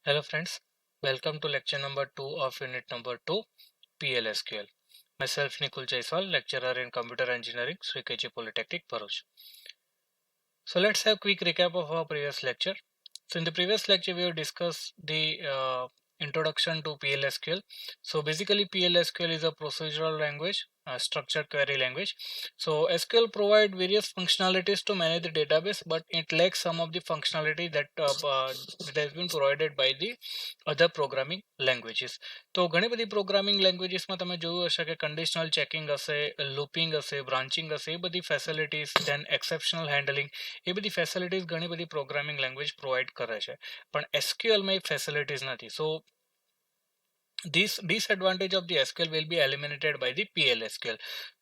Hello friends, welcome to lecture number 2 of unit number 2 PLSQL. Myself Nikul Jaiswal, lecturer in computer engineering, Sri KG Polytechnic, Bharuch. So let's have a quick recap of our previous lecture. So in the previous lecture we have discussed the introduction to PLSQL. So basically PLSQL is a procedural language, a structured query language. So SQL provide various functionalities to manage the database, but it lacks some of the functionality that has been provided by the other programming languages. તો ઘણી બધી programming લેંગ્વેજીસમાં તમે જોયું હશે કે conditional checking હશે, looping હશે, branching હશે, એ બધી ફેસિલિટીઝ, ધેન એક્સેપ્શનલ હેન્ડલિંગ, એ બધી ફેસિલિટીઝ ઘણી બધી પ્રોગ્રામિંગ લેંગ્વેજ પ્રોવાઈડ કરે છે, પણ એસક્યુએલમાં એ ફેસિલિટીઝ નથી. સો this disadvantage of the SQL will be eliminated by the PLSQL.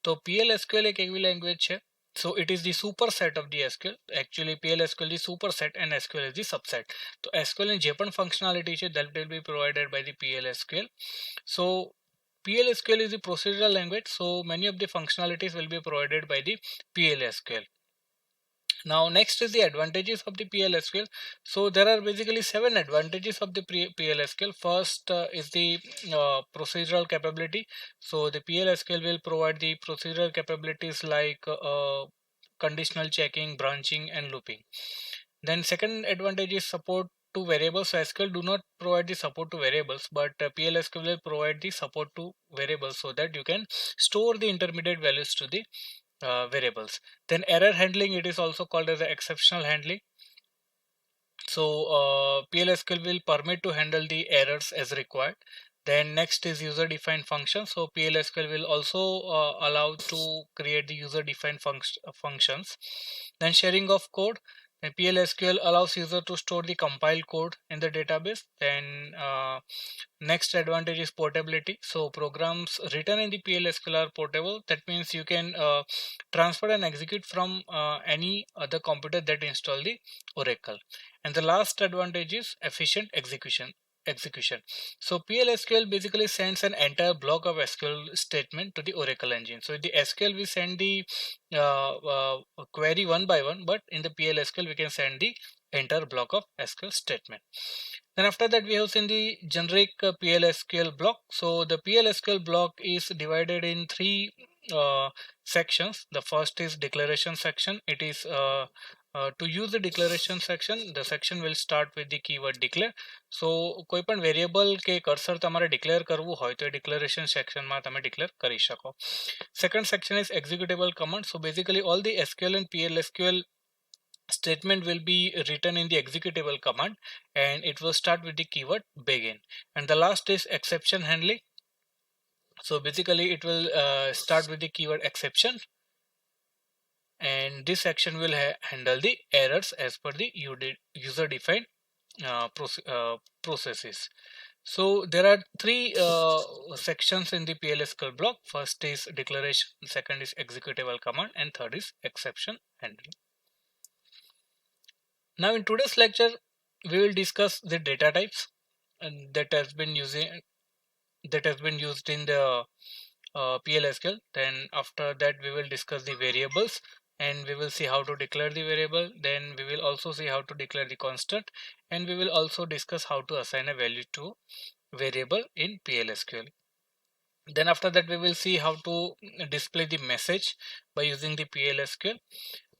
તો PLSQL એક એવી લેંગ્વેજ છે. So it is the superset of the SQL. Actually PLSQL is superset and SQL is the subset. તો SQL ની જે પણ functionality છે that will be provided by the PLSQL. So PLSQL is the procedural language, so many of the functionalities will be provided by the PLSQL. Now next is the advantages of the PLSQL. So there are basically 7 advantages of the PLSQL. First is the procedural capability. So the PLSQL will provide the procedural capabilities like conditional checking, branching and looping. Then second advantage is support to variables. So SQL do not provide the support to variables, but PLSQL will provide the support to variables so that you can store the intermediate values to the variables. Then error handling, it is also called as exceptional handling. So PLSQL will permit to handle the errors as required. Then next is user defined function. So PLSQL will also allow to create the user defined functions. Then sharing of code. And PLSQL allows user to store the compiled code in the database. Then next advantage is portability. So programs written in the PLSQL are portable. That means you can transfer and execute from any other computer that install the Oracle. And the last advantage is efficient execution. So PLSQL basically sends an entire block of SQL statement to the Oracle engine. So in the SQL we send the query one by one, but in the PLSQL we can send the entire block of SQL statement. Then after that we have seen the generic PLSQL block. So the PLSQL block is divided in 3 sections. The first is declaration section. It is to use the declaration section, the section will start with the keyword declare. So કોઈ પણ variable કે cursor તમારે declare કરવું હોય તો એ declaration સેક્શનમાં તમે declare કરી શકો. Second section is executable command. So basically all the SQL and PLSQL statement will be written in the executable command and it will start with the keyword begin. And the last is exception handling. So basically it will start with the keyword exception, and this section will handle the errors as per the user defined processes. So there are 3 sections in the PLSQL block. First is declaration, second is executable command, and third is exception handling. Now in today's lecture we will discuss the data types that has been used in the PLSQL. Then after that we will discuss the variables and we will see how to declare the variable. Then we will also see how to declare the constant, and we will also discuss how to assign a value to variable in PLSQL. Then after that we will see how to display the message by using the PLSQL.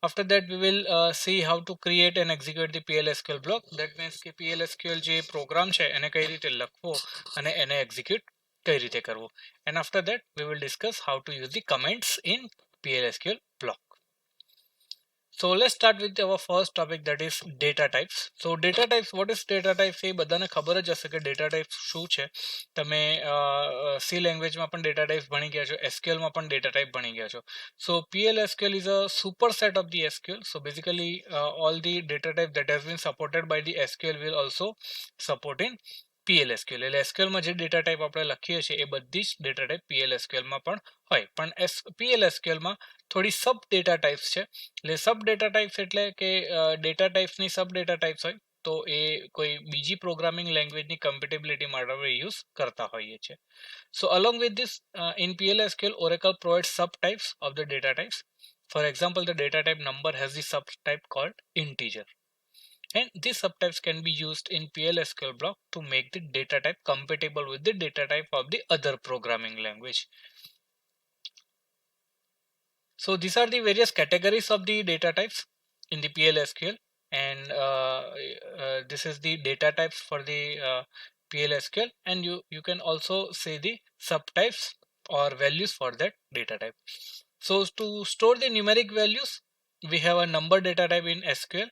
After that we will see how to create and execute the PLSQL block. That means કે PLSQL જે program છે એને કઈ રીતે લખવો અને એને execute કઈ રીતે કરવો. And after that we will discuss how to use the comments in PLSQL block. So let's start with our first topic, that is data types. So data types, what is data types? એ બધાને ખબર જ હશે કે data types શું છે. તમે C લેંગ્વેજમાં પણ data types ભણી ગયા છો, SQL માં પણ data type ભણી ગયા છો. So PLSQL is a superset of the SQL. So basically all the data type that has been supported by the SQL will also support in PLSQL. એટલે SQL માં જે data type આપણે લખીએ છીએ એ બધી જ data type PLSQL માં પણ હોય. પણ PLSQL માં થોડી સબ ડેટા ટાઈપ્સ છે. એટલે સબ ડેટા ટાઈપ્સ એટલે કે ડેટા ટાઈપ્સની સબ ડેટા ટાઈપ્સ હોય તો એ કોઈ બીજી પ્રોગ્રામિંગ લેંગ્વેજની કમ્પેટેબિલિટી માટે આપણે યુઝ કરતા હોઈએ છીએ. So along with this, in PLSQL, Oracle provides subtypes of the data types. For example, the data type number has the subtype called integer. And these subtypes can be used in PLSQL block to make the data type compatible with the data type of the other programming language. So these are the various categories of the data types in the PLSQL, and this is the data types for the PLSQL, and you can also say the subtypes or values for that data type. So to store the numeric values, we have a number data type in SQL,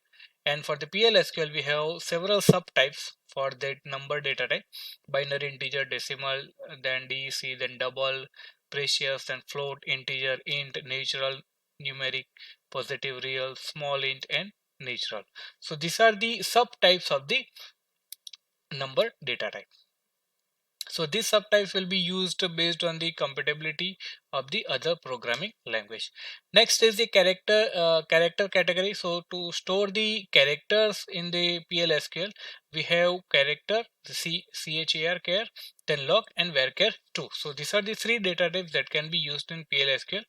and for the PLSQL we have several subtypes for that number data type: binary, integer, decimal, then DEC, then double, precious, and float, integer, int, natural, numeric, positive, real, small int, and natural. So these are the subtypes of the number data type. So these subtypes will be used based on the compatibility of the other programming language. Next is the character category. So to store the characters in the PLSQL, we have character, the char, char, then log, and varchar 2. So these are the three data types that can be used in PLSQL,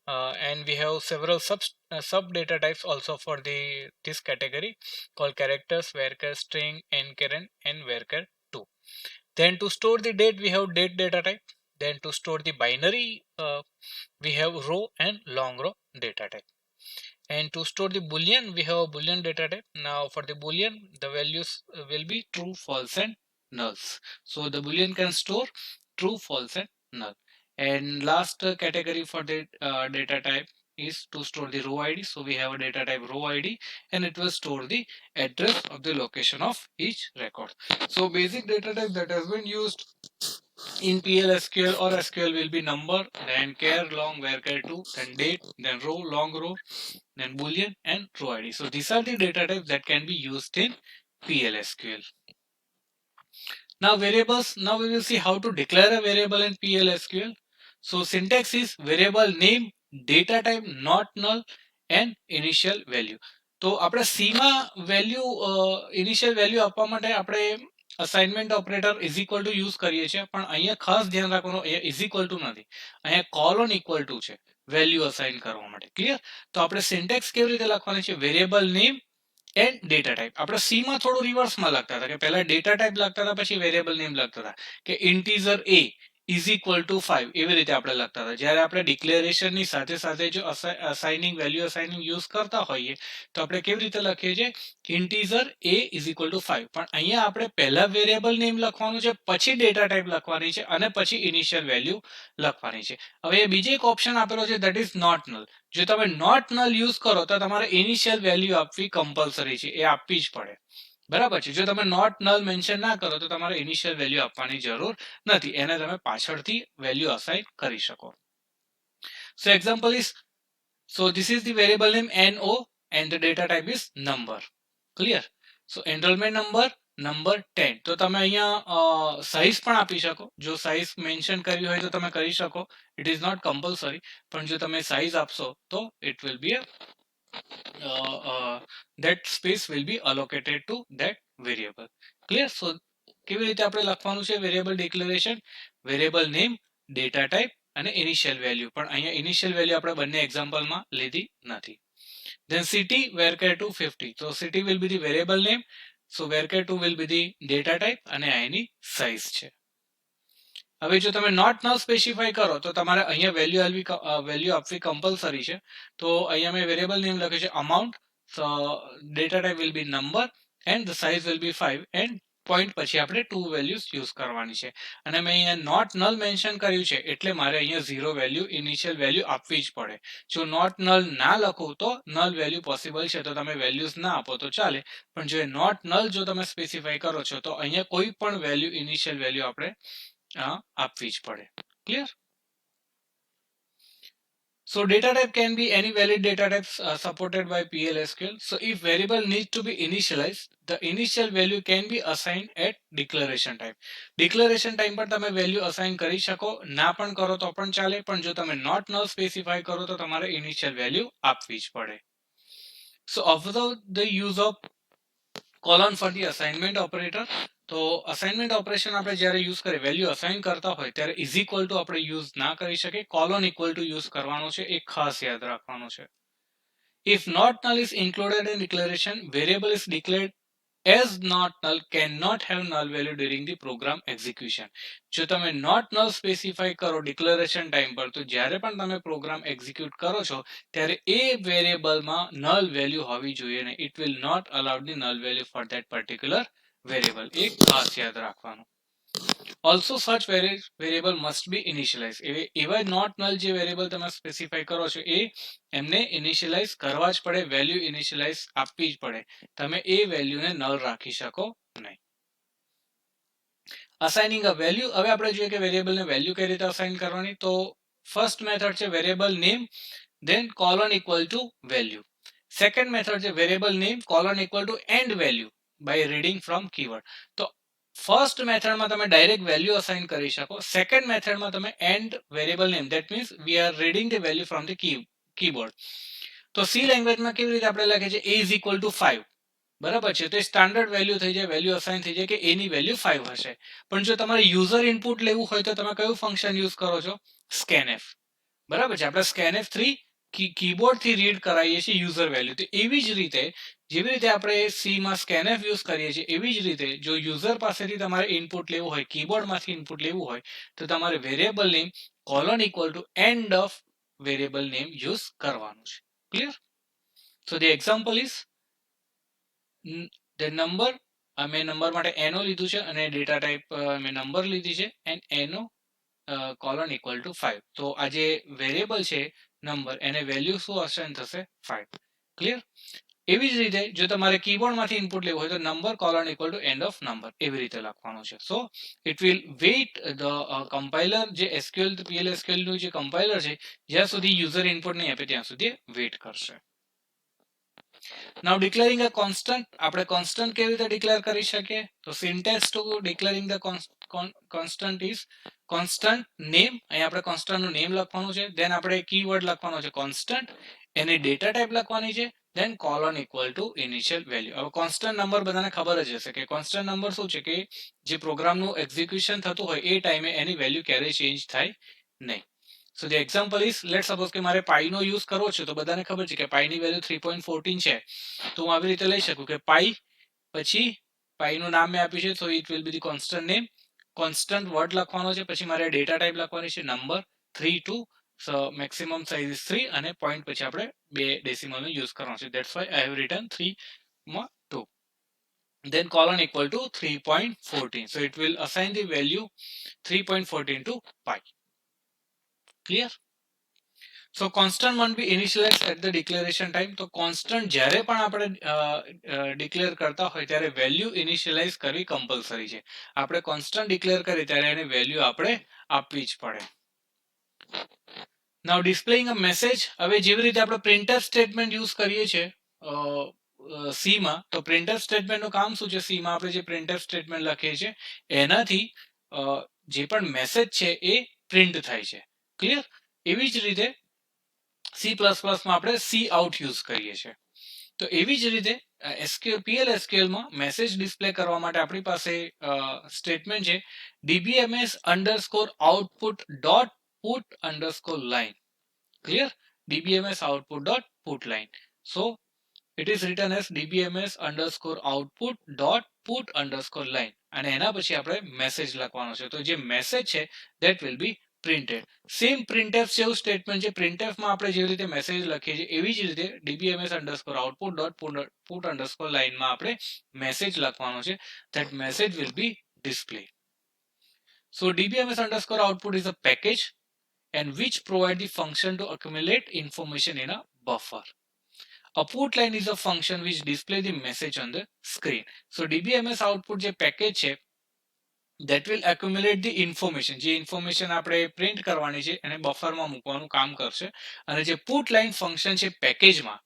and we have several sub data types also for the this category called characters, varchar, string, encurrent, and varchar 2. Then to store the date, we have date data type. Then to store the binary, we have row and long row data type. And to store the boolean, we have a boolean data type. Now for the boolean, the values will be true, false, and nulls. So the boolean can store true, false, and null. And last category for the data type is to store the row ID. So we have a data type row ID, and it will store the address of the location of each record. So basic data type that has been used in PLSQL or SQL will be number, then char, long, varchar 2, then date, then row, long row, then boolean, and row ID. So these are the data types that can be used in PLSQL. Now variables, now we will see how to declare a variable in PLSQL. So syntax is variable name, data type, not null, and initial value. તો આપણે C માં value initial value આપવા માટે આપણે assignment operator is equal to use કરીએ છીએ, પણ અહીંયા ખાસ ધ્યાન રાખવાનું, એ ઇઝ ઇક્વલ ટુ નથી, અહીંયા કોલોન ઇક્વલ ટુ છે વેલ્યુ અસાઇન કરવા માટે. ક્લિયર? તો આપણે સિન્ટેક્સ કેવી રીતે લખવાની છે? Variable name and data type. આપણે સી માં થોડું રિવર્સમાં લખતા હતા કે પહેલા ડેટા ટાઈપ લખતા હતા, પછી વેરિયેબલ નેમ લખતા હતા કે integer A is equal to 5, એવી રીતે આપણે લખતા હતા. જ્યારે આપણે ડિક્લેરેશનની સાથે સાથે જો અસાઇનિંગ વેલ્યુ અસાઇનિંગ યુઝ કરતા હોઈએ તો આપણે કેવી રીતે લખીએ છીએ? Integer A is equal to 5. પણ અહીંયા આપણે પહેલા વેરિયેબલ નેમ લખવાનું છે, પછી ડેટા ટાઈપ લખવાની છે, અને પછી ઇનિશિયલ વેલ્યુ લખવાની છે. હવે એ બીજો એક ઓપ્શન આપેલો છે, દેટ ઇઝ નોટ નલ. જો તમે નોટ નલ યુઝ કરો તો તમારે ઇનિશિયલ વેલ્યુ આપવી કમ્પલસરી છે, એ આપવી જ પડે. બરાબર છે? જો તમે નોટ નલ મેન્શન ના કરો તો તમારે ઇનિશિયલ વેલ્યુ આપવાની જરૂર નથી, એને તમે પાછળથી વેલ્યુ અસાઇન કરી શકો. So example is, so this is the variable name no and the data type is number. Clear? So enrollment number number 10. તો તમે અહીંયા સાઇઝ પણ આપી શકો. જો સાઇઝ મેન્શન કર્યું હોય તો તમે કરી શકો. ઇટ ઇઝ નોટ કમ્પલસરી, પણ જો તમે સાઇઝ આપશો તો it will be that space will be allocated to that variable. Clear? So કેવી રીતે આપણે લખવાનું છે variable declaration? Variable name, data type અને ઇનિશિયલ વેલ્યુ. પણ અહીંયા ઇનિશિયલ વેલ્યુ આપણે બંને એક્ઝામ્પલમાં લીધી નથી. Then city varchar 250. So city will be the variable name. So varchar 2 will be the data type અને આની સાઇઝ છે. હવે જો તમે નોટ નલ સ્પેસિફાઈ કરો તો તમારે અહીંયા વેલ્યુ આપવી કમ્પલસરી છે. તો અહીંયા મેં વેરિયેબલ નેમ લખ્યું છે amount, data type will be number and the size will be 5 end point પછી આપણે 2 વેલ્યુઝ યુઝ કરવાની છે. અને મેં અહીંયા નોટ નલ મેન્શન કર્યું છે એટલે મારે અહીંયા 0 વેલ્યુ ઇનિશિયલ વેલ્યુ આપવી જ પડે. જો નોટ નલ ના લખું તો નલ વેલ્યુ પોસિબલ છે, તો તમે વેલ્યુઝ ના આપો તો ચાલે, પણ જો નોટ નલ જો તમે સ્પેસિફાઈ કરો છો તો અહીંયા કોઈ પણ વેલ્યુ ઇનિશિયલ વેલ્યુ આપણે આપવી જ પડે. Clear? So data type can be any valid data types supported by PLSQL. So if variable needs to be initialized, the initial value can be assigned at declaration type. Declaration time પર તમે value assign કરી શકો, ના પણ કરો તો પણ ચાલે, પણ જો તમે not null specify કરો તો તમારે initial value આપવી જ પડે. So observe the use of colon for the assignment operator. તો અસાઇનમેન્ટ ઓપરેશન આપણે જ્યારે યુઝ કરીએ, વેલ્યુ અસાઇન કરતા હોય ત્યારે ઇઝ ઇક્વલ ટુ આપણે યુઝ ના કરી શકીએ, કોલોન ઇક્વલ ટુ યુઝ કરવાનો છે, એ ખાસ યાદ રાખવાનું છે. If not null is included in declaration, variable is declared as not null cannot have null value during the program execution. જો તમે not null specify કરો declaration time પર તો જ્યારે પણ તમે program execute કરો છો ત્યારે એ વેરિયેબલમાં null value હોવી જોઈએ નહીં. It will not allow the null value for that particular variable. એ ખાસ યાદ રાખવાનું. Also such variable must be initialized. એવા not null જે વેરિયેબલ તમે સ્પેસિફાઈ કરો છો એ એમને ઇનિશિયલાઇઝ કરવા જ પડે, વેલ્યુ ઇનિશિયલાઇઝ આપવી જ પડે. તમે એ વેલ્યુને નલ રાખી શકો નહીં. અસાઇનિંગ અ વેલ્યુ, હવે આપણે જોઈએ કે વેરિયેબલને વેલ્યુ કઈ રીતે અસાઇન કરવાની. તો ફર્સ્ટ મેથડ છે variable name then colon equal to value. Second method છે variable name colon equal to and value by reading from keyword. તો ફર્સ્ટ મેથડમાં તમે ડાયરેક્ટ વેલ્યુ અસાઇન કરી શકો. સેકન્ડ મેથડમાં તમે and variable name, that means we are reading the value from the keyboard. તો C લેંગ્વેજમાં કેવી રીતે આપણે લખીએ છીએ a ઇઝ ઇક્વલ ટુ 5, બરાબર છે. તો એ સ્ટાન્ડર્ડ વેલ્યુ થઈ જાય, વેલ્યુ અસાઇન થઈ જાય કે a ની વેલ્યુ 5 હશે. પણ જો તમારે યુઝર ઇનપુટ લેવું હોય તો તમે કયું ફંક્શન યુઝ કરો છો? સ્કેનએફ, બરાબર છે. આપણે સ્કેનએફ 3 કીબોર્ડ થી રીડ કરાવીએ છીએ યુઝર વેલ્યુ. તો એવી જ રીતે જેવી રીતે આપણે સી માં સ્કેનએફ યુઝ કરીએ છીએ એવી જ રીતે જો યુઝર પાસેથી તમારે ઇનપુટ લેવું હોય, કીબોર્ડમાંથી ઇનપુટ લેવું હોય તો તમારે variable name colon equal to and of variable name use કરવાનું છે. Clear? So the example is the number, મેં નંબર માટે એનો લીધું છે અને ડેટા ટાઈપ મેં નંબર લીધી છે એન્ડ એનો કોલન ઇક્વલ ટુ 5. તો આ જે વેરિયેબલ છે નંબર એને વેલ્યુ શું અસાઇન થશે? 5. ક્લિયર? એવી જ રીતે જો તમારે કીબોર્ડમાંથી ઇનપુટ લેવું હોય તો number colon equal to and of number એવી રીતે લખવાનું છે. So it will wait the compiler, જે એસક્યુએલ PL/SQL નું જે કમ્પાઇલર છે જ્યાં સુધી યુઝર ઇનપુટ નહીં આપે ત્યાં સુધી વેઇટ કરશે. નાઉ ડિક્લેરિંગ અ કોન્સ્ટન્ટ, આપણે કોન્સ્ટન્ટ કેવી રીતે ડિક્લેર કરી શકીએ? તો syntax to declaring the constant is constant name. અહીંયા આપણે કોન્સ્ટન્ટ નું નેમ લખવાનું છે, દેન આપણે કીવર્ડ લખવાનો છે કોન્સ્ટન્ટ, એની ડેટા ટાઈપ લખવાની છે, then colon equal to initial value. હવે કોન્સ્ટન્ટ નંબર બધાને ખબર જ હશે કે કોન્સ્ટન્ટ નંબર શું છે કે જે પ્રોગ્રામનું એક્ઝિક્યુશન થતું હોય એ ટાઈમે એની વેલ્યુ ક્યારેય ચેન્જ થાય નહીં. So the example is, let suppose કે મારે પાઈનો યુઝ કરવો છે તો બધાને ખબર છે કે પાઈની વેલ્યુ 3.14 છે. તો હું આવી રીતે લઈ શકું કે પાઈ પછી પાઈનું નામ મેં આપ્યું છે, so it will be the constant name, constant word લખવાનો છે, પછી મારે ડેટા ટાઈપ લખવાની છે number 3 2, so maximum size is 3 અને પોઈન્ટ પછી આપણે 2 ડેસિમલ નો યુઝ કરવાનો છે. That's why I have return 3 માં 2. Then colon equal to 3.14. So it will assign the value 3.14 to pi. Clear? So constant won't be initialized at the declaration time. તો constant જ્યારે પણ આપણે declare કરતા હોય ત્યારે વેલ્યુ ઇનિશિયલાઇઝ કરવી compulsory છે. આપણે કોન્સ્ટન્ટ ડિક્લેર કરીએ ત્યારે એને વેલ્યુ આપણે આપવી જ પડે. નાઉ ડિસ્પ્લેઇંગ અ મેસેજ, હવે જેવી રીતે આપણે પ્રિન્ટર સ્ટેટમેન્ટ યુઝ કરીએ છીએ સી માં, તો પ્રિન્ટર સ્ટેટમેન્ટનું કામ શું છે? સી માં આપણે જે પ્રિન્ટર સ્ટેટમેન્ટ લખીએ છીએ એનાથી જે પણ મેસેજ છે એ પ્રિન્ટ થાય છે. ક્લિયર? એવી જ રીતે C++ માં આપણે સી આઉટ યુઝ કરીએ છીએ. તો એવી જ રીતે PL/SQL માં મેસેજ ડિસ્પ્લે કરવા માટે આપણી પાસે સ્ટેટમેન્ટ છે dbms underscore output dot put underscore line. Clear? dbms output dot put line. So it is written as dbms underscore output dot put underscore line અને એના પછી આપણે મેસેજ લખવાનો છે. તો જે મેસેજ છે that will be printed. Same printf જેવું સ્ટેટમેન્ટ છે. printf માં આપણે જેવી રીતે મેસેજ લખીએ છીએ એવી જ રીતે dbms underscore output dot put underscore line માં આપણે મેસેજ લખવાનો છે. that message will be displayed. So dbms underscore output is a package and which provide the function to accumulate information in a buffer. A put line is a function which display the message on the screen. So dbms output જે package છે that will accumulate the information, જે information આપણે print કરવાની છે એને બફરમાં મૂકવાનું કામ કરશે. અને જે પુટ લાઇન ફંક્શન છે પેકેજમાં,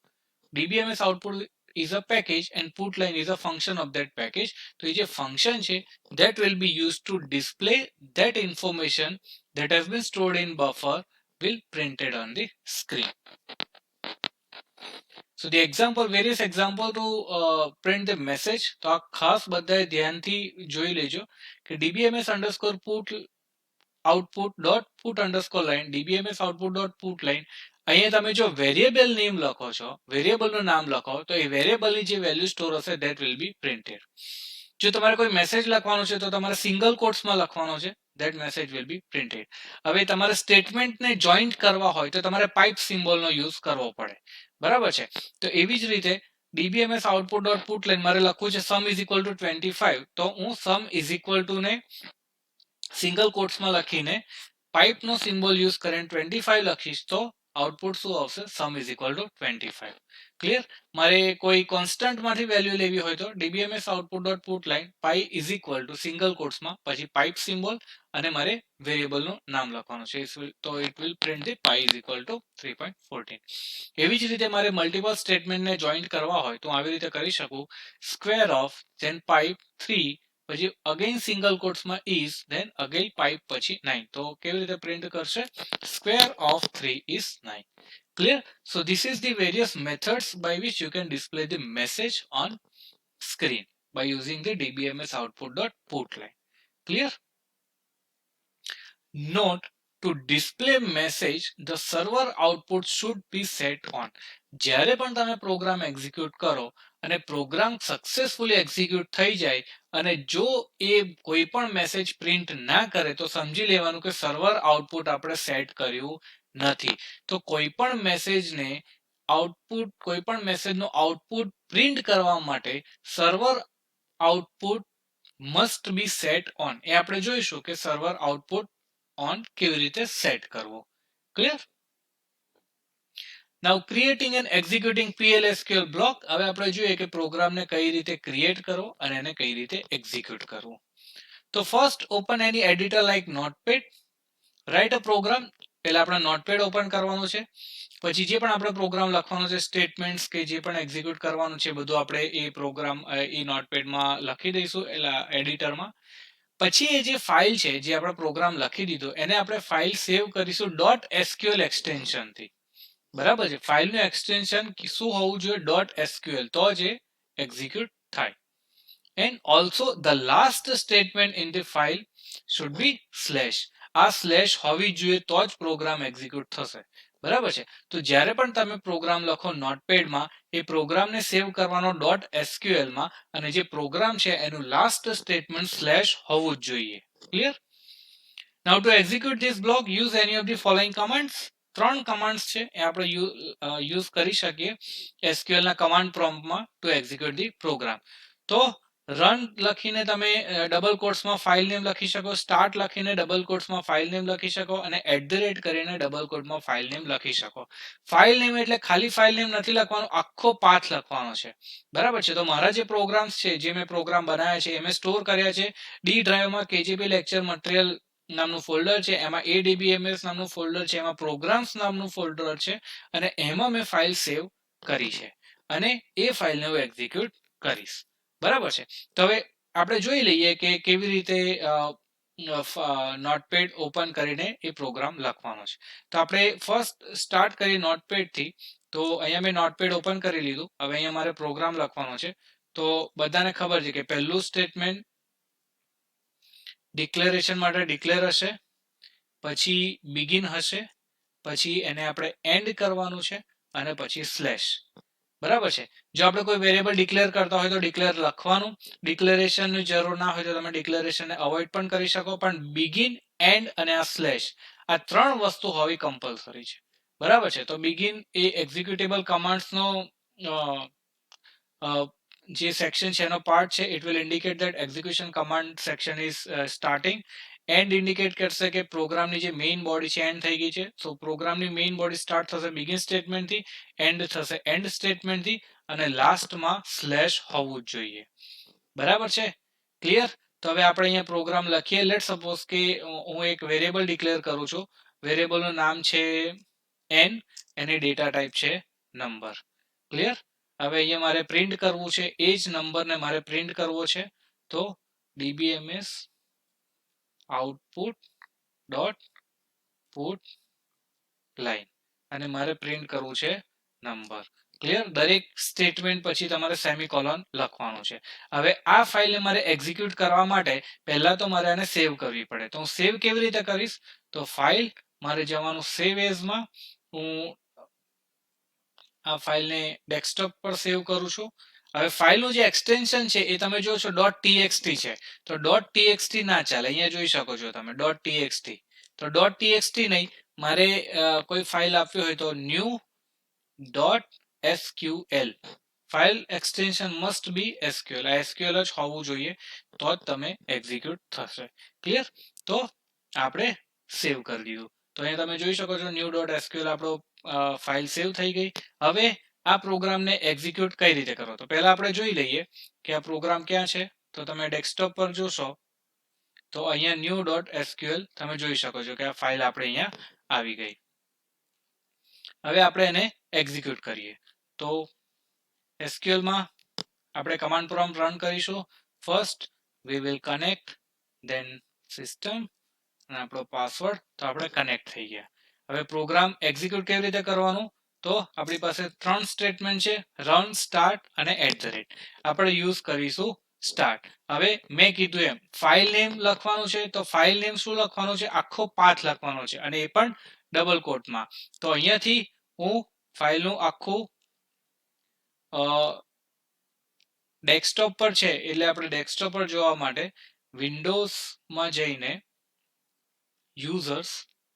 dbms output is a package and put line is a function of that package. તો એ જે ફંક્શન છે that will be used to display that information that has been stored in buffer will printed on the screen. So the example, various example to print the message. તો આ ખાસ બધાએ ધ્યાનથી જોઈ લેજો કે dbms underscore put output dot put underscore line, dbms output dot put line અહીંયા તમે જો વેરિયેબલ નેમ લખો છો, વેરિયેબલનું નામ લખો તો એ વેરિયેબલની જે વેલ્યુ સ્ટોર હશે ધેટ વિલ બી પ્રિન્ટેડ. જો તમારે કોઈ મેસેજ લખવાનો છે તો તમારે સિંગલ કોટ્સમાં લખવાનો છે, that message will be printed. હવે તમારે સ્ટેટમેન્ટને જોઈન્ટ કરવા હોય તો તમારે પાઇપ સિમ્બોલનો યુઝ કરવો પડે, બરાબર છે. તો એવી જ રીતે dbms output dot put line મારે લખવું છે સમ ઇઝ ઇક્વલ ટુ 25, તો હું સમ ઇઝ ઇક્વલ ટુ ને સિંગલ કોટ્સમાં લખીને પાઇપનો સિમ્બોલ યુઝ કરીને 25 લખીશ તો આઉટપુટ શું આવશે, sum is equal to 25. Clear. મારે કોઈ કોન્સ્ટન્ટમાંથી વેલ્યુ લેવી હોય તો dbms output dot put line pi is equal to single કોટ્સમાં પછી પાઇપ સિમ્બોલ અને મારે વેરિયેબલનું નામ લખવાનું છે, તો it will print the pi is equal two 3.14. એવી જ રીતે મારે મલ્ટિપલ સ્ટેટમેન્ટને જોઈન્ટ કરવા હોય તો આવી રીતે કરી શકું, સ્ક્વેર ઓફ ધેન પાઇપ 3 પછી અગેન સિંગલ કોટ્સમાં ઇઝ ધેન અગેન પાઇપ પછી 9, તો કેવી રીતે પ્રિન્ટ કરશે, square of 3 is 9. Clear? So this is the various methods by which you can display the message on screen by using the dbms output.put line. Clear? Note, to display message the server output should be set on. જ્યારે પણ તમે program execute કરો અને programme successfully execute થઈ જાય અને જો એ કોઈ પણ મેસેજ પ્રિન્ટ ના કરે તો સમજી લેવાનું કે સર્વર આઉટપુટ આપણે સેટ કર્યું નથી. તો કોઈ પણ મેસેજને આઉટપુટ, કોઈ પણ મેસેજનો આઉટપુટ પ્રિન્ટ કરવા માટે server output must be set on. એ આપણે જોઈશું કે સર્વર આઉટપુટ ઓન કેવી રીતે સેટ કરવો. Clear? Now creating and executing PLSQL block. હવે આપણે જોઈએ કે પ્રોગ્રામને કઈ રીતે ક્રિએટ કરવો અને એને કઈ રીતે એક્ઝિક્યુટ કરવો. તો first open any editor like notepad, write a program. પહેલા આપણે નોટપેડ ઓપન કરવાનું છે, પછી જે પણ આપણે પ્રોગ્રામ લખવાનો છે, સ્ટેટમેન્ટ્સ કે જે પણ એક્ઝિક્યુટ કરવાનું છે બધું આપણે એ પ્રોગ્રામ એ નોટપેડમાં લખી દઈશું એટલે એડિટરમાં. પછી એ જે ફાઇલ છે જે આપણે પ્રોગ્રામ લખી દીધો એને આપણે ફાઇલ સેવ કરીશું .sql એક્સટેન્શનથી, બરાબર છે. ફાઇલનું એક્સટેન્શન શું હોવું જોઈએ, .sql, તો જ એક્ઝિક્યુટ થાય. And also the last statement in the file should be slash. આ સ્લેશ હોવી જોઈએ તો જ પ્રોગ્રામ એક્ઝિક્યુટ થશે, બરાબર છે. તો જ્યારે પણ તમે પ્રોગ્રામ લખો નોટપેડમાં એ પ્રોગ્રામને સેવ કરવાનો .sql માં અને જે પ્રોગ્રામ છે એનું લાસ્ટ સ્ટેટમેન્ટ સ્લેશ હોવું જ જોઈએ. Clear? Now to execute this block use any of the following commands. 3 commands છે એ આપણે યુઝ કરી શકીએ SQL ના કમાન્ડ પ્રોમ્પ્ટમાં ટુ એક્ઝિક્યુટ ધી પ્રોગ્રામ. તો રન લખીને તમે ડબલ કોટ્સમાં ફાઇલ નેમ લખી શકો, સ્ટાર્ટ લખીને ડબલ કોટ્સમાં ફાઇલ નેમ લખી શકો અને @ કરીને ડબલ કોટમાં ફાઇલ નેમ લખી શકો. ફાઇલ નેમ એટલે ખાલી ફાઇલ નેમ નથી લખવાનો, આખો પાથ લખવાનો છે, બરાબર છે. તો મારા જે પ્રોગ્રામ્સ છે, જે મેં પ્રોગ્રામ બનાવ્યા છે એ મેં સ્ટોર કર્યા છે ડી ડ્રાઈવમાં. KGP લેક્ચર મટીરિયલ નામનું ફોલ્ડર છે, એમાં ADBMS નામનું ફોલ્ડર છે, એમાં પ્રોગ્રામ્સ નામનું ફોલ્ડર છે અને એમાં મેં ફાઇલ સેવ કરી છે અને એ ફાઇલને હું એક્ઝિક્યુટ કરીશ, બરાબર છે. તો હવે આપણે જોઈ લઈએ કે કેવી રીતે નોટપેડ ઓપન કરીને એ પ્રોગ્રામ લખવાનો છે. તો આપણે ફર્સ્ટ સ્ટાર્ટ કરીએ નોટપેડથી. તો અહીંયા મેં નોટપેડ ઓપન કરી લીધું. હવે અહીંયા મારે પ્રોગ્રામ લખવાનો છે. તો બધાને ખબર છે કે પહેલું સ્ટેટમેન્ટ ડિક્લેરેશન માટે ડિક્લેર હશે, પછી બિગિન હશે, પછી એને આપણે એન્ડ કરવાનું છે અને પછી સ્લેશ, બરાબર છે. જો આપણે કોઈ વેરિયેબલ ડિક્લેર કરતા હોય તો ડિક્લેર લખવાનું. ડિક્લેરેશનની જરૂર ના હોય તો તમે ડિક્લેરેશનને અવોઇડ પણ કરી શકો, પણ બિગિન, એન્ડ અને આ સ્લેશ, આ 3 વસ્તુ હોવી કમ્પલસરી છે, બરાબર છે. તો બિગિન એ એક્ઝિક્યુટેબલ કમાન્ડ્સનો જે સેક્શન છે એનો પાર્ટ છે. It will indicate that execution command section is starting. And indicate કરશે કે પ્રોગ્રામની જે મેઇન બોડી છે એન્ડ થઈ ગઈ છે. સો પ્રોગ્રામની મેઇન બોડી સ્ટાર્ટ થશે બિગિન સ્ટેટમેન્ટથી, એન્ડ થશે એન્ડ સ્ટેટમેન્ટથી અને લાસ્ટમાં સ્લેશ હોવું જ જોઈએ, બરાબર છે. ક્લિયર? તો હવે આપણે અહીંયા પ્રોગ્રામ લખીએ. લેટ સપોઝ કે હું એક વેરિયેબલ ડિક્લેર કરું છું. વેરિયેબલનું નામ છે n, એની ડેટા ટાઈપ છે નંબર. ક્લિયર? હવે અહીંયા મારે પ્રિન્ટ કરવું છે એ જ નંબરને મારે પ્રિન્ટ કરવો છે. તો dbms output dot put line અને મારે પ્રિન્ટ કરવું છે નંબર. ક્લિયર? દરેક સ્ટેટમેન્ટ પછી તમારે સેમિકોલોન લખવાનું છે. હવે આ ફાઇલને મારે એક્ઝિક્યુટ કરવા માટે પહેલા તો મારે આને સેવ કરવી પડે. તો હું સેવ કેવી રીતે કરીશ? તો ફાઇલ, મારે જવાનું સેવ એઝમાં. હું આ ફાઇલને ડેસ્કટોપ પર સેવ કરું છું. હવે ફાઇલનું જે એક્સટેન્શન છે એ તમે જો છો .txt છે, તો .txt ના ચાલે. અહીંયા જોઈ શકો છો તમે .txt. તો .txt નહીં, મારે કોઈ ફાઇલ આપવી હોય તો new .sql. File extension must be SQL. આ SQL જ હોવું જોઈએ, તો જ તમે એક્ઝિક્યુટ થશે. ક્લિયર? તો આપણે સેવ કરી દીધું. તો અહીંયા તમે જોઈ શકો છો new.sql આપણો ફાઇલ સેવ થઈ ગઈ. હવે આ પ્રોગ્રામને એક્ઝિક્યુટ કઈ રીતે કરો? તો પહેલા આપણે જોઈ લઈએ કે આ પ્રોગ્રામ ક્યાં છે. તો તમે ડેસ્કટોપ પર જોશો તો અહીંયા new.sql તમે જોઈ શકો છો કે આ ફાઇલ આપણે અહીંયા આવી ગઈ. હવે આપણે એને એક્ઝિક્યુટ કરીએ. તો SQL માં આપણે કમાન્ડ પ્રોમ્પ્ટ રન કરીશું. First we will connect, then system અને આપણો પાસવર્ડ. તો આપણે કનેક્ટ થઈ ગયા. હવે પ્રોગ્રામ એક્ઝિક્યુટ કેવી રીતે કરવાનું? તો આપણી પાસે 3 સ્ટેટમેન્ટ છે, રન, સ્ટાર્ટ અને @. આપણે યુઝ કરીશું સ્ટાર્ટ. હવે મેં કીધું એમ ફાઇલ નેમ લખવાનું છે. તો ફાઇલ નેમ શું લખવાનું છે? આખો પાથ લખવાનો છે, અને એ પણ ડબલ કોટમાં. તો અહીંયાથી હું ફાઇલનું આખું ડેસ્કટોપ પર છે, એટલે આપણે ડેસ્કટોપ પર જોવા માટે વિન્ડોઝમાં જઈને યુઝર્સ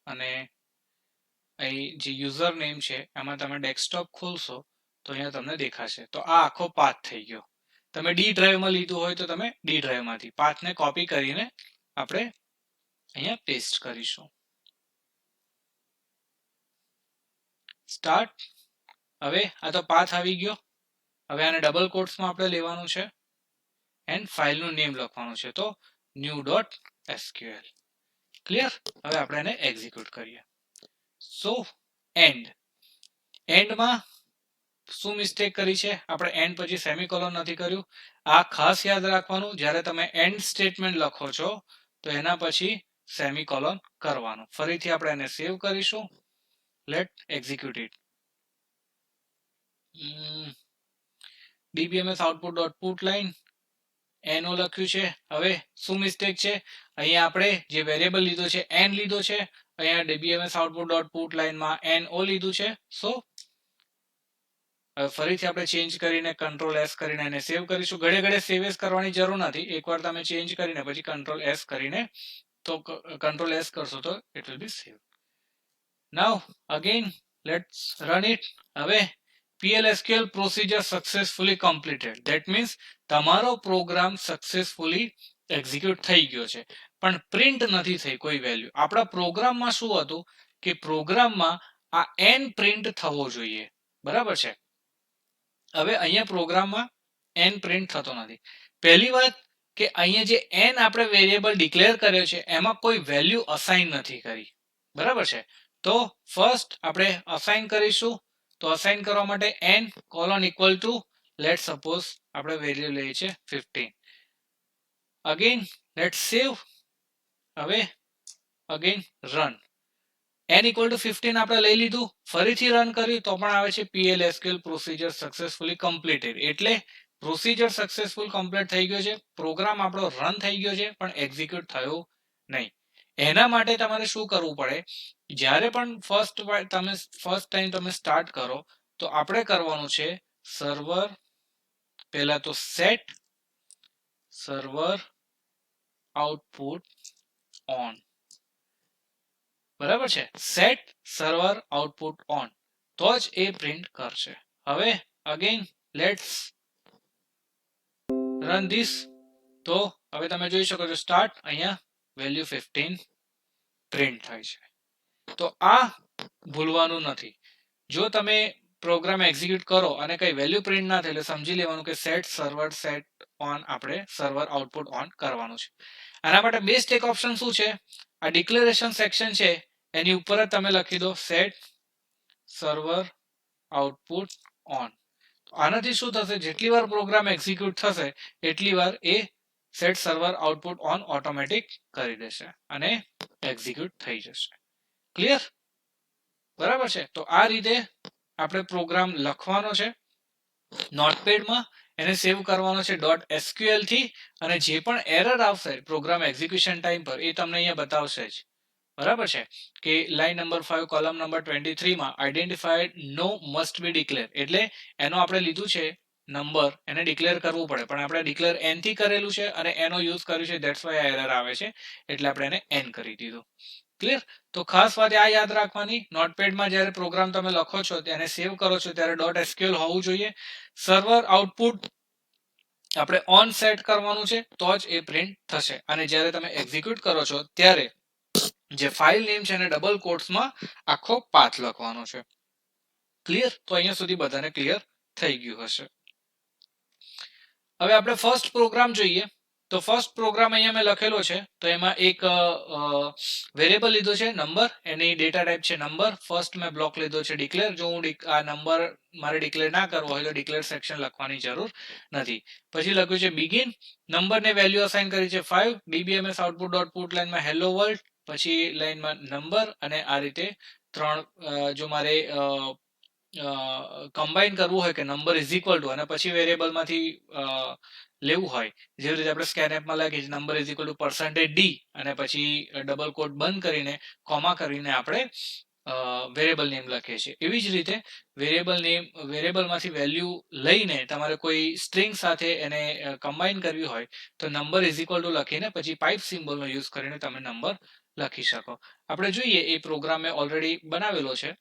અને અહીં જે યુઝર નેમ છે એમાં તમે ડેસ્કટોપ ખોલશો તો અહીંયા તમને દેખાશે. તો આ આખો પાથ થઈ ગયો. તમે ડી ડ્રાઈવમાં લીધું હોય તો તમે ડી ડ્રાઈવમાંથી પાથને કોપી કરીને આપણે અહીંયા પેસ્ટ કરીશું. સ્ટાર્ટ. હવે આ તો પાથ આવી ગયો. હવે આને ડબલ કોટ્સમાં આપણે લેવાનું છે એન્ડ ફાઇલનું નેમ લખવાનું છે. તો new.sql. ક્લિયર? હવે આપણે એને એક્ઝિક્યુટ કરીએ. સો એન્ડમાં શું મિસ્ટેક કરી છે? આપણે એન્ડ પછી સેમિકોલોન નથી કર્યું. આ ખાસ યાદ રાખવાનું, જ્યારે તમે એન્ડ સ્ટેટમેન્ટ લખો છો તો એના પછી સેમિકોલોન કરવાનું. ફરીથી આપણે એને સેવ કરીશું. Late execute it. dbms output.putline એનો લખ્યું છે. હવે શું મિસ્ટેક છે? અહીંયા આપણે જે વેરિયેબલ લીધો છે એન લીધો છે, અહીંયા dbms output.putline માં no લીધું છે. સો હવે ફરીથી આપણે ચેન્જ કરીને Ctrl+S કરીને એને સેવ કરીશું. ઘડે ઘડે સેવ એસ કરવાની જરૂર નથી. એકવાર તમે ચેન્જ કરીને પછી Ctrl+S કરીને તો Ctrl+S કરશો તો it will be save. Now again let's run it. હવે PLSQL procedure successfully completed. That means તમારો પ્રોગ્રામ સક્સેસફુલી એક્ઝિક્યુટ થઈ ગયો છે, પણ પ્રિન્ટ નથી થઈ કોઈ વેલ્યુ. આપણા પ્રોગ્રામમાં શું હતું કે પ્રોગ્રામમાં આ n પ્રિન્ટ થવો જોઈએ. બરાબર છે? હવે અહીંયા પ્રોગ્રામમાં n પ્રિન્ટ થતો નથી. પહેલી વાત કે અહીંયા જે n આપણે વેરિયેબલ ડિક્લેર કર્યો છે એમાં કોઈ વેલ્યુ અસાઇન નથી કરી. બરાબર છે? તો ફર્સ્ટ આપણે અસાઇન કરીશું. તો અસાઇન કરવા માટે n := લેટ સપોઝ આપણે વેલ્યુ લઈએ છે 15. અગેન લેટ સેવ. હવે અગેન રન. n = 15 આપણે લઈ લીધું. ફરીથી રન કર્યું તો પણ આવે છે PLSQL પ્રોસિજર સક્સેસફુલી કમ્પ્લીટેડ. એટલે પ્રોસિજર સક્સેસફુલ કમ્પ્લીટ થઈ ગયો છે. પ્રોગ્રામ આપણો રન થઈ ગયો છે, પણ એક્ઝિક્યુટ થયો નહીં. એના માટે તમારે શું કરવું પડે? જ્યારે પણ ફર્સ્ટ ટાઈમ તમે સ્ટાર્ટ કરો તો આપણે કરવાનું છે સર્વર, પહેલા તો સેટ સર્વર આઉટપુટ ઓન. બરાબર છે? સેટ સર્વર આઉટપુટ ઓન, તો જ એ પ્રિન્ટ કરશે. હવે અગેન લેટ્સ રન ધીસ. તો હવે તમે જોઈ શકો છો સ્ટાર્ટ, અહીંયા વેલ્યુ 15 પ્રિન્ટ થાય છે. તો આ ભૂલવાનું નથી. જો તમે પ્રોગ્રામ એક્ઝિક્યુટ કરો અને કઈ વેલ્યુ પ્રિન્ટ ના થાય એટલે સમજી લેવાનું કે સેટ સર્વર સેટ ઓન આપણે સર્વર આઉટપુટ ઓન કરવાનું છે. આના માટે બેસ્ટ એક ઓપ્શન શું છે? આ ડિક્લેરેશન સેક્શન છે એની ઉપર જ તમે લખી દો સેટ સર્વર આઉટપુટ ઓન. આનાથી શું થશે? જેટલી વાર પ્રોગ્રામ એક્ઝિક્યુટ થશે એટલી વાર એ set server output on automatic કરી દેશે અને એક્ઝિક્યુટ થઈ જશે. ક્લિયર? બરાબર છે? તો આ રીતે આપણે પ્રોગ્રામ લખવાનો છે નોટપેડમાં, એને સેવ કરવાનો છે .sql થી, અને જે પણ એરર આવશે પ્રોગ્રામ એક્ઝિક્યુશન ટાઈમ પર એ તમને અહીંયા બતાવશે જ. બરાબર છે કે લાઈન નંબર 5 કોલમ નંબર 23 માં identified no must be declare, એટલે એનો આપણે લીધું છે નંબર, એને ડિક્લેર કરવું પડે, પણ આપણે ડિક્લેર એન થી કરેલું છે અને એનો યુઝ કર્યું છે, ધેટ્સ વાય એરર આવે છે, એટલે આપણે એને એન કરી દીધું. ક્લિયર? તો ખાસ વાત આ યાદ રાખવાની, નોટપેડમાં જ્યારે પ્રોગ્રામ તમે લખો છો તેને સેવ કરો છો ત્યારે ડોટ એસક્યુએલ હોવું જોઈએ. સર્વર આઉટપુટ આપણે ઓન સેટ કરવાનું છે તો જ એ પ્રિન્ટ થશે, અને જ્યારે તમે એક્ઝિક્યુટ કરો છો ત્યારે જે ફાઇલ નેમ છે એને ડબલ કોટ્સમાં આખો પાથ લખવાનો છે. ક્લિયર? તો અહીંયા સુધી બધાને ક્લિયર થઈ ગયું હશે. હવે આપણે ફર્સ્ટ પ્રોગ્રામ જોઈએ. તો ફર્સ્ટ પ્રોગ્રામ અહીંયા મેં લખેલો છે, તો એમાં એક વેરિયેબલ લીધો છે નંબર, એની ડેટા ટાઈપ છે નંબર. ફર્સ્ટ મેં બ્લોક લીધો છે ડિક્લેર. જો હું આ નંબર મારે ડિક્લેર ના કરવો હોય તો ડિક્લેર સેક્શન લખવાની જરૂર નથી. પછી લખ્યું છે બિગિન, નંબરને વેલ્યુ અસાઇન કરી છે 5, ડીબીએમએસ આઉટપુટ ડોટ પુટ લાઈનમાં હેલો વર્લ્ડ, પછી લાઈનમાં નંબર, અને આ રીતે ત્રણ જો મારે કમ્બાઈન કરવું હોય કે નંબર ઇઝ ઇક્વલ ટુ અને પછી વેરિયેબલમાંથી લેવું હોય, જેવી રીતે આપણે સ્કેનએપમાં લખીએ number is equal two percentage D અને પછી ડબલ કોટ બંધ કરીને કોમા કરીને આપણે વેરિયેબલ નેમ લખીએ છીએ. એવી જ રીતે વેરિયેબલમાંથી વેલ્યુ લઈને તમારે કોઈ સ્ટ્રિંગ સાથે એને કમ્બાઈન કરવી હોય તો નંબર ઇઝ ઇક્વલ ટુ લખીને પછી પાઇપ સિમ્બોલનો યુઝ કરીને તમે નંબર લખી શકો. આપણે જોઈએ એ પ્રોગ્રામ મેં ઓલરેડી બનાવેલો છે.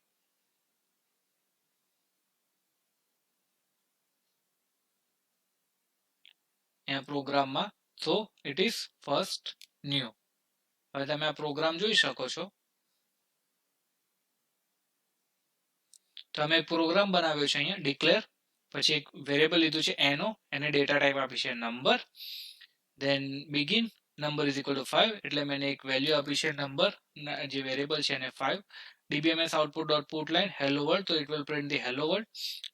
પ્રોગ્રામમાં, so it is first new. હવે તમે આ પ્રોગ્રામ જોઈ શકો છો. તમે પ્રોગ્રામ બનાવ્યો છે અહીંયા ડિક્લેર, પછી એક વેરિયેબલ લીધું છે એનો, એને ડેટા ટાઈપ આપી છે number, then begin number is equal to 5, એટલે મેં એક વેલ્યુ આપી છે નંબર, જે વેરિયેબલ છે એને 5. dbms output dot put line hello world, so it will print the hello world.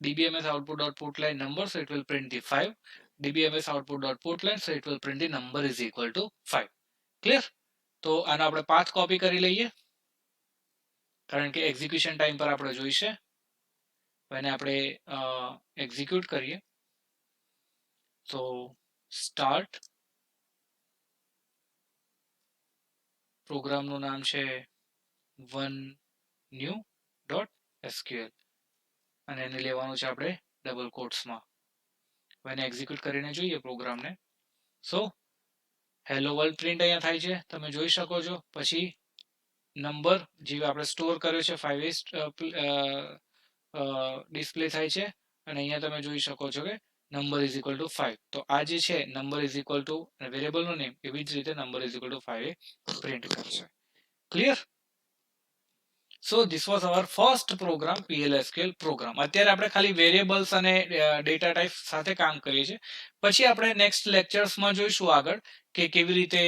dbms output dot put line number, so it will print the 5. dbms output dot put line, so it will print the number is equal to 5. Clear? તો આનો આપણે path copy કરી લઈએ, કારણ કે execution time પર આપણે જોઈશે. એને આપણે એક્ઝિક્યુટ કરીએ તો સ્ટાર્ટ, પ્રોગ્રામનું નામ છે વન ન્યૂ ડોટ એસક્યુએલ અને એને લેવાનું છે આપણે ડબલ કોટ્સમાં. એને એક્ઝિક્યુટ કરીને જોઈએ પ્રોગ્રામને. સો હેલો વર્લ્ડ પ્રિન્ટ અહીંયા થાય છે, તમે જોઈ શકો છો. પછી નંબર જે આપણે સ્ટોર કર્યો છે 5 ડિસ્પ્લે થાય છે, અને અહીંયા તમે જોઈ શકો છો કે નંબર ઇઝ ઇક્વલ ટુ 5. તો આ જે છે નંબર ઇઝ ઇક્વલ ટુ વેરિયેબલનું નેમ, એવી જ રીતે નંબર ઇઝ ઇક્વલ ટુ 5 એ પ્રિન્ટ કરશે. Clear? So this was our first program, PLSQL program. અત્યારે આપણે ખાલી વેરિયેબલ્સ અને ડેટા ટાઈપ સાથે કામ કરીએ છીએ. પછી આપણે નેક્સ્ટ લેક્ચર્સમાં જોઈશું આગળ કે કેવી રીતે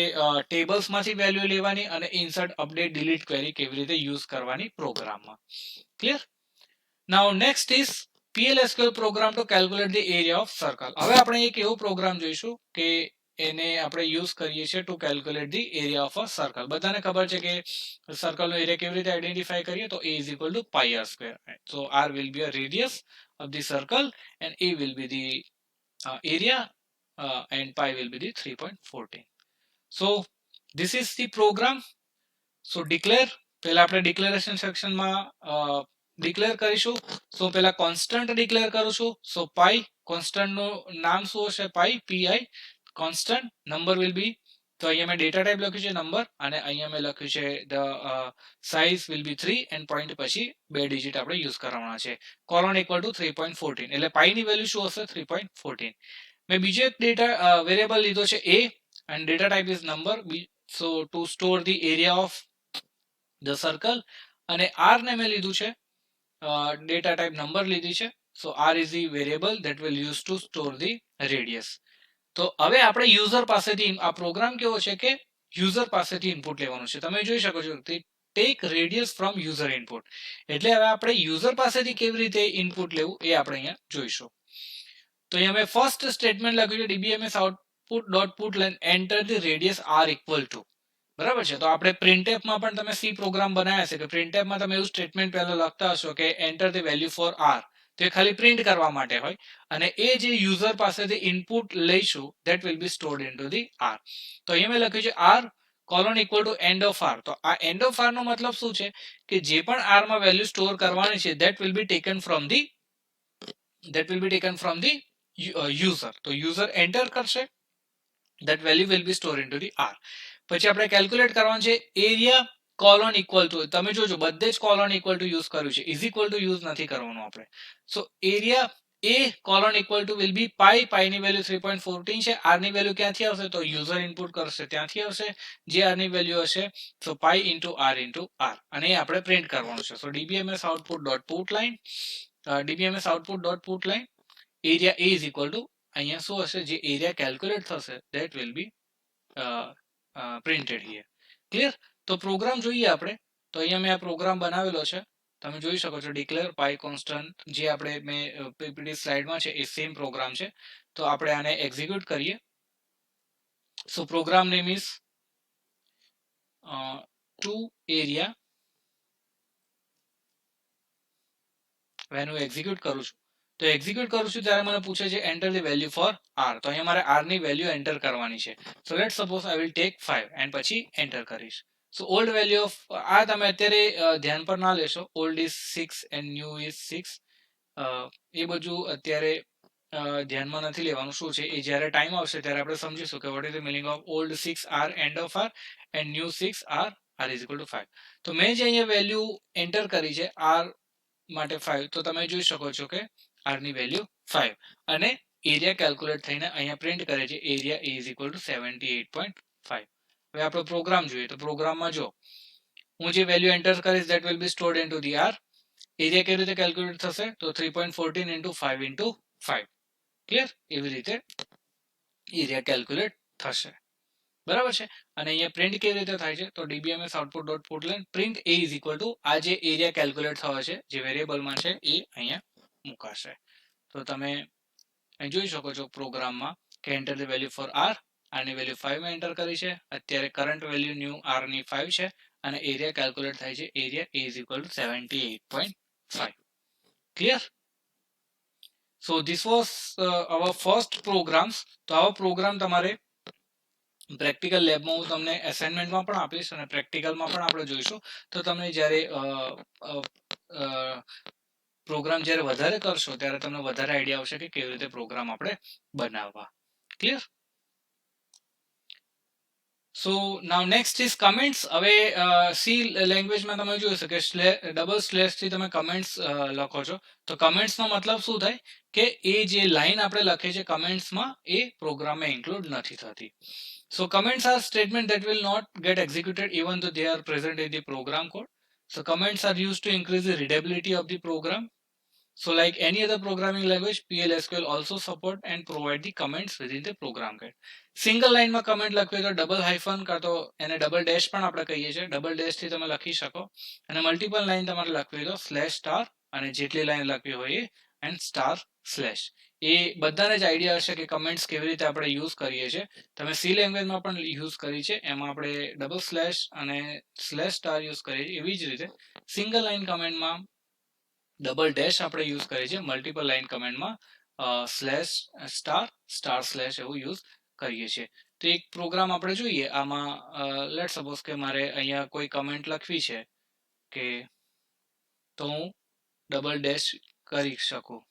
ટેબલ્સમાંથી વેલ્યુ લેવાની અને ઇન્સર્ટ અપડેટ ડિલીટ ક્વેરી કેવી રીતે યુઝ કરવાની પ્રોગ્રામમાં. Clear? Now next is PLSQL program to calculate the area of circle. હવે આપણે એક એવો પ્રોગ્રામ જોઈશું કે એને આપણે યુઝ કરીએ છીએ to calculate the area of a circle. બધાને ખબર છે કે સર્કલનો એરિયા કેવી રીતે આઈડેન્ટિફાઈ કરીએ, તો a is equal to pi r square. So r will be a radius of the circle and a will be the area and pi will be the 3.14. So this is the program. So declare, પહેલા આપણે declaration સેક્શનમાં declare કરીશું. સો પહેલા constant declare કરું છું. સો પાઈ, કોન્સ્ટન્ટનું નામ શું હશે? Pi, PI constant. Number will be, તો અહીંયા મેં ડેટા ટાઈપ લખ્યું છે નંબર, અને અહીંયા મેં લખ્યું છે the size will be 3 end point પછી 2 ડિજિટ આપણે યુઝ કરવાના છે. કોલોન ઇક્વલ ટુ 3.14, એટલે પાઈની વેલ્યુ શું હશે? 3.14. મેં બીજો એક ડેટા વેરિયેબલ લીધો છે a and data type is number. So to store the area of the circle, અને r ને મેં લીધું છે ડેટા ટાઈપ નંબર લીધી છે. સો r is the variable that will use to store the radius. તો હવે આપણે યુઝર પાસેથી, આ પ્રોગ્રામ કેવો છે કે યુઝર પાસેથી ઇનપુટ લેવાનું છે. તમે જોઈ શકો છો take radius from user input, એટલે હવે આપણે યુઝર પાસેથી કેવી રીતે ઇનપુટ લેવું એ આપણે અહીંયા જોઈશું. તો અહીંયા મેં ફર્સ્ટ સ્ટેટમેન્ટ લખ્યું છે DBMS output dot put line enter the radius R equal to. બરાબર છે? તો આપણે પ્રિન્ટએફમાં પણ તમે સી પ્રોગ્રામ બનાવ્યા છે કે પ્રિન્ટએફમાં તમે એવું સ્ટેટમેન્ટ પહેલા લખતા હશો કે enter the value for R, તો એ ખાલી પ્રિન્ટ કરવા માટે હોય, અને એ જે યુઝર પાસેથી ઇનપુટ લઈશું that will be stored into the R. તો અહીંયા મેં લખ્યું છે R colon equal to and of R. તો આ એન્ડ ઓફ આર નો મતલબ શું છે કે જે પણ આર માં વેલ્યુ સ્ટોર કરવાની છે that will be taken from the user. તો યુઝર એન્ટર કરશે, that value will be stored into the r. પછી આપણે કેલ્ક્યુલેટ કરવાનું છે એરિયા કોલોન ઇક્વલ ટુ, તમે જોજો બધે જ કોલોન ઇક્વલ ટુ યુઝ કર્યું છે, ઇઝ ઇક્વલ ટુ યુઝ નથી કરવાનું આપણે. સો એરિયા એ colon equal to will be pi, pi ની વેલ્યુ 3.14 છે. આર ની વેલ્યુ ક્યાંથી આવશે તો યુઝર ઇનપુટ કરશે ત્યાંથી આવશે, જે આર ની વેલ્યુ હશે તો પાઈ ઇન્ટુ આર, અને એ આપણે પ્રિન્ટ કરવાનું છે. So DBMS output dot put line, DBMS output dot put line area A is equal to, અહીંયા શું હશે, જે એરિયા કેલ્ક્યુલેટ થશે that will be printed here. Clear? તો પ્રોગ્રામ જોઈએ આપણે. તો અહીંયા મેં આ પ્રોગ્રામ બનાવેલો છે, તમે જોઈ શકો છો. ડિક્લેર પાઈ કોન્સ્ટન્ટ જે આપણે મેં પીપીટી સ્લાઇડમાં છે એ સેમ પ્રોગ્રામ છે. તો આપણે આને એક્ઝિક્યુટ કરીએ. So program name is to area. When હું એક્ઝિક્યુટ કરું છું તો એક્ઝિક્યુટ કરું છું ત્યારે મને પૂછે છે enter the value for R. તો અહીંયા મારે આર ની વેલ્યુ એન્ટર કરવાની છે. So let suppose I will take 5 and પછી એન્ટર કરીશ. સો ઓલ્ડ વેલ્યુ ઓફ આ તમે અત્યારે ધ્યાન પર ના લેશો. Old is 6 and new is 6. એ બધું અત્યારે ધ્યાનમાં નથી લેવાનું. શું છે એ જ્યારે ટાઈમ આવશે ત્યારે આપણે સમજીશું કે what is the meaning of old 6 R and of R and new 6 R, R is equal to 5. તો મેં જે અહીંયા વેલ્યુ એન્ટર કરી છે આર માટે 5, તો તમે જોઈ શકો છો કે આર ની વેલ્યુ 5 અને એરિયા કેલ્ક્યુલેટ થઈને અહીંયા પ્રિન્ટ કરે છે એરિયા ઇઝ ઇક્વલ ટુ 78.5. હવે આપણો પ્રોગ્રામ જોઈએ. તો પ્રોગ્રામમાં જો હું જે વેલ્યુ એન્ટર કરીશ that will be stored into the r. Area કેવી રીતે કેલ્ક્યુલેટ થશે તો 3.14 into 5 into 5. ક્લિયર? એવી રીતે એરિયા કેલ્ક્યુલેટ થશે. બરાબર છે. અને અહીંયા પ્રિન્ટ કેવી રીતે થાય છે તો DBMS output dot put line print A is equal two આ જે એરિયા કેલ્ક્યુલેટ થયો છે જે વેરિયેબલમાં છે એ અહીંયા મુકાશે. તો તમે અહીં જોઈ શકો છો પ્રોગ્રામમાં કે enter the value for R. આરની વેલ્યુ 5 માં એન્ટર કરી છે. અત્યારે કરંટ વેલ્યુ ન્યૂ આર ની 5 છે અને એરિયા કેલ્ક્યુલેટ થાય છે area A is equal to 78.5. Clear? So this was our first programs. તો આવો પ્રોગ્રામ તમારે પ્રેક્ટિકલ લેબમાં હું તમને એસાઇનમેન્ટમાં પણ આપીશ અને પ્રેક્ટિકલમાં પણ આપણે જોઈશું. તો તમને જ્યારે પ્રોગ્રામ જ્યારે વધારે કરશો ત્યારે તમને વધારે આઈડિયા આવશે કે કેવી રીતે પ્રોગ્રામ આપણે બનાવવા. Clear? So now next is comments. હવે સી લેંગ્વેજમાં તમે જોઈ શકો કે ડબલ સ્લેશ થી તમે કમેન્ટ્સ લખો છો. તો કમેન્ટ્સનો મતલબ શું થાય કે એ જે લાઈન આપણે લખીએ છીએ કમેન્ટ્સમાં એ પ્રોગ્રામમાં ઇન્ક્લુડ નથી થતી. So comments are statements that will not get executed even though they are present in the program code. So comments are used to increase the readability of the program. So like any other programming language, PL/SQL also support and provide the comments within the program code. Single લાઇનમાં comment લખવી હોય તો double hyphen કાં તો એને double dash પણ આપણે કહીએ છીએ. ડબલ ડેશ થી તમે લખી શકો. અને મલ્ટિપલ લાઇન તમારે લખવી હોય તો સ્લેશ સ્ટાર અને જેટલી લાઇન લખવી હોય એ એન્ડ સ્ટાર સ્લેશ. એ બધાને જ આઈડિયા હશે કે કમેન્ટ્સ કેવી રીતે આપણે યુઝ કરીએ છીએ. તમે સી લેંગ્વેજમાં પણ યુઝ કરી છે, એમાં આપણે ડબલ સ્લેશ અને સ્લેશ સ્ટાર યુઝ કરીએ છીએ. એવી જ રીતે સિંગલ લાઇન કમેન્ટમાં ડબલ ડેશ આપણે યુઝ કરીએ છીએ. મલ્ટિપલ લાઇન કમેન્ટમાં સ્લેશ સ્ટાર સ્ટાર સ્લેશ એવું યુઝ કરીએ છીએ. તો એક પ્રોગ્રામ આપણે જોઈએ. આમાં લેટ સપોઝ કે મારે અહીંયા કોઈ કમેન્ટ લખવી છે કે તો હું ડબલ ડેશ કરી શકું.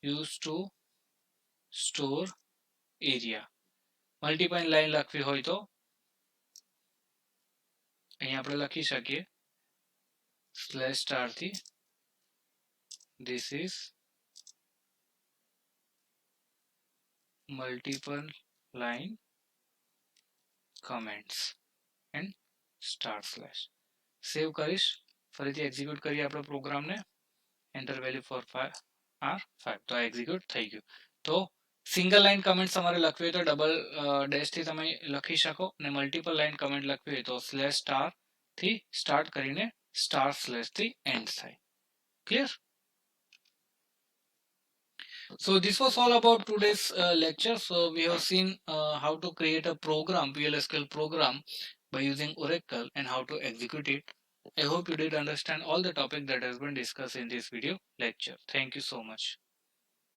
Use to store area. Multiple line લખવી હોય તો અહીંયા આપણે લખી શકીએ સ્લેશ સ્ટાર થી this is multiple line comments and star slash. Save કરીશ, ફરીથી એક્ઝિક્યુટ કરીએ આપણે પ્રોગ્રામને. Enter value for 5 R 5. તો આ એક્ઝિક્યુટ થઈ ગયું. તો સિંગલ લાઇન કમેન્ટ તમારે લખવી હોય તો ડબલ ડેશ થી તમે લખી શકો અને મલ્ટિપલ લાઇન કમેન્ટ લખવી હોય તો સ્લેશ સ્ટાર થી સ્ટાર્ટ કરીને સ્ટાર સ્લેશ થી એન્ડ થાય. Clear? So this was all about today's lecture. So we have seen how to create a program, PL/SQL program by using Oracle and how to execute it. I hope you did understand all the topic that has been discussed in this video lecture. Thank you so much.